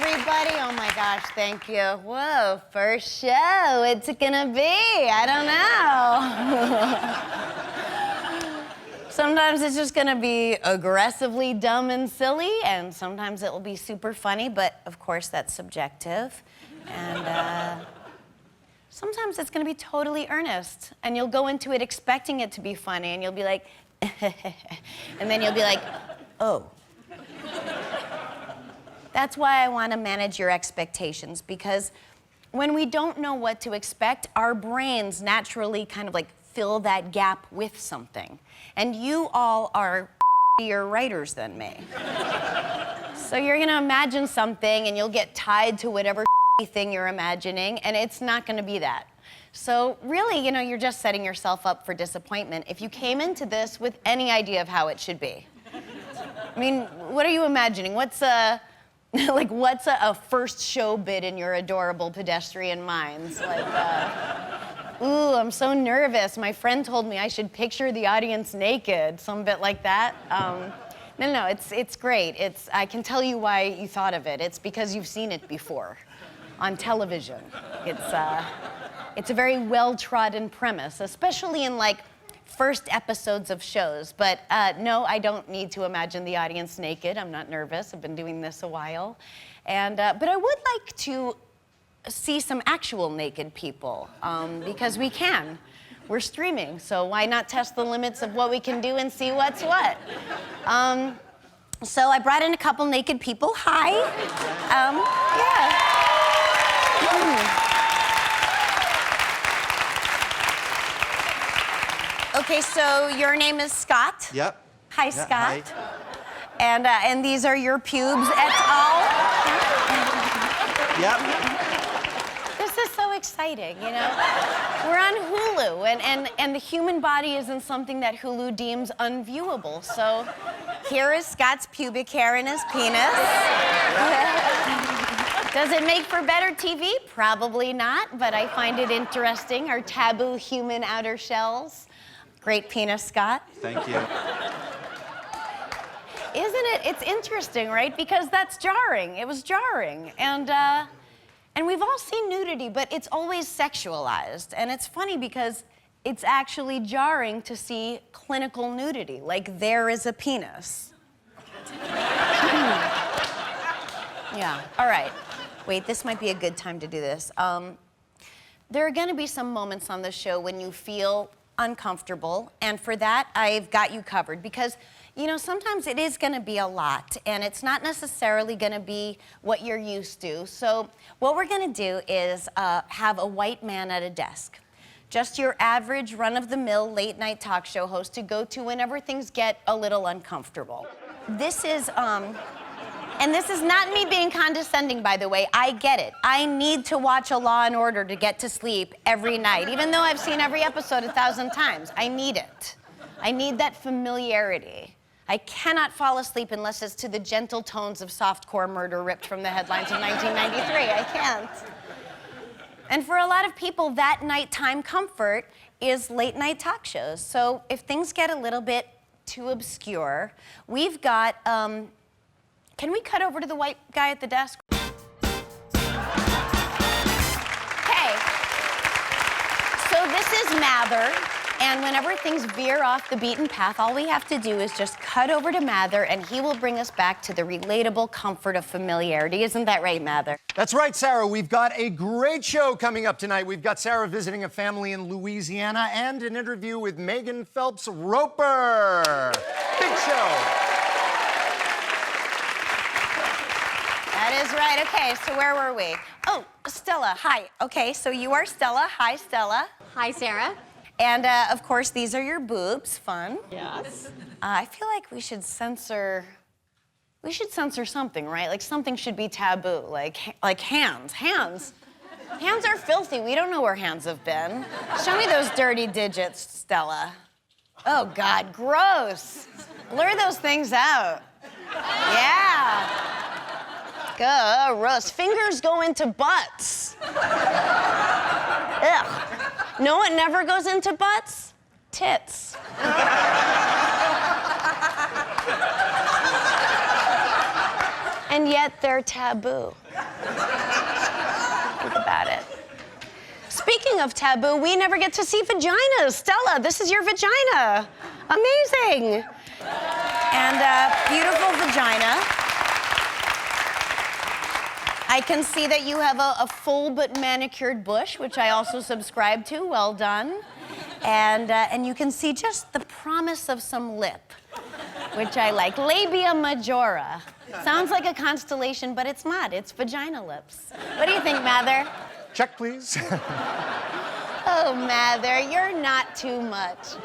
everybody. Oh my gosh, thank you. Whoa, first show. It's gonna be, I don't know. Sometimes it's just gonna be aggressively dumb and silly, and sometimes it will be super funny, but of course that's subjective. And sometimes it's gonna be totally earnest, and you'll go into it expecting it to be funny, and you'll be like, and then you'll be like, oh. That's why I want to manage your expectations, because when we don't know what to expect, our brains naturally kind of like fill that gap with something. And you all are f***ier writers than me. So you're going to imagine something and you'll get tied to whatever thing you're imagining, and it's not going to be that. So really, you know, you're just setting yourself up for disappointment if you came into this with any idea of how it should be. I mean, what are you imagining? What's a first show bit in your adorable pedestrian minds? Like, ooh, I'm so nervous. My friend told me I should picture the audience naked, some bit like that. No, it's great. I can tell you why you thought of it. It's because you've seen it before on television. It's a very well-trodden premise, especially in like first episodes of shows. But no, I don't need to imagine the audience naked. I'm not nervous. I've been doing this a while. But I would like to see some actual naked people, because we can. We're streaming, so why not test the limits of what we can do and see what's what? So I brought in a couple naked people. Hi. Yeah. Okay, so your name is Scott? Yep. Hi, Yeah, Scott. hi. And these are your pubes et al. Yep. This is so exciting, you know? We're on Hulu, and the human body isn't something that Hulu deems unviewable. So here is Scott's pubic hair and his penis. Does it make for better TV? Probably not, but I find it interesting. Our taboo human outer shells. Great penis, Scott. Thank you. Isn't it? It's interesting, right? Because that's jarring. It was jarring. And we've all seen nudity, but it's always sexualized. And it's funny because it's actually jarring to see clinical nudity. Like, there is a penis. Yeah, all right. Wait, this might be a good time to do this. There are gonna be some moments on the show when you feel uncomfortable, and for that, I've got you covered, because, you know, sometimes it is gonna be a lot, and it's not necessarily gonna be what you're used to. So what we're gonna do is have a white man at a desk. Just your average run-of-the-mill late-night talk show host to go to whenever things get a little uncomfortable. This is, and this is not me being condescending, by the way. I get it. I need to watch a Law and Order to get to sleep every night, even though I've seen every episode 1,000 times. I need it. I need that familiarity. I cannot fall asleep unless it's to the gentle tones of softcore murder ripped from the headlines of 1993. I can't. And for a lot of people, that nighttime comfort is late-night talk shows. So if things get a little bit too obscure, we've got, can we cut over to the white guy at the desk? Okay. So this is Mather, and whenever things veer off the beaten path, all we have to do is just cut over to Mather, and he will bring us back to the relatable comfort of familiarity. Isn't that right, Mather? That's right, Sarah. We've got a great show coming up tonight. We've got Sarah visiting a family in Louisiana and an interview with Megan Phelps Roper. Big show. That is right. Okay, so where were we? Oh, Stella, hi. Okay, so you are Stella. Hi, Stella. Hi, Sarah. And, of course, these are your boobs. Fun. Yes. I feel like we should censor something, right? Like, something should be taboo, like hands. Hands are filthy. We don't know where hands have been. Show me those dirty digits, Stella. Oh, God, gross. Blur those things out. Yeah. Gross. Fingers go into butts. Ugh. No, it never goes into butts? Tits. and yet they're taboo. Think about it. Speaking of taboo, we never get to see vaginas. Stella, this is your vagina. Amazing. And beautiful vagina. I can see that you have a full but manicured bush, which I also subscribe to. Well done. And you can see just the promise of some lip, which I like. Labia majora. Sounds like a constellation, but it's not. It's vagina lips. What do you think, Mather? Check, please. Oh, Mather, you're not too much.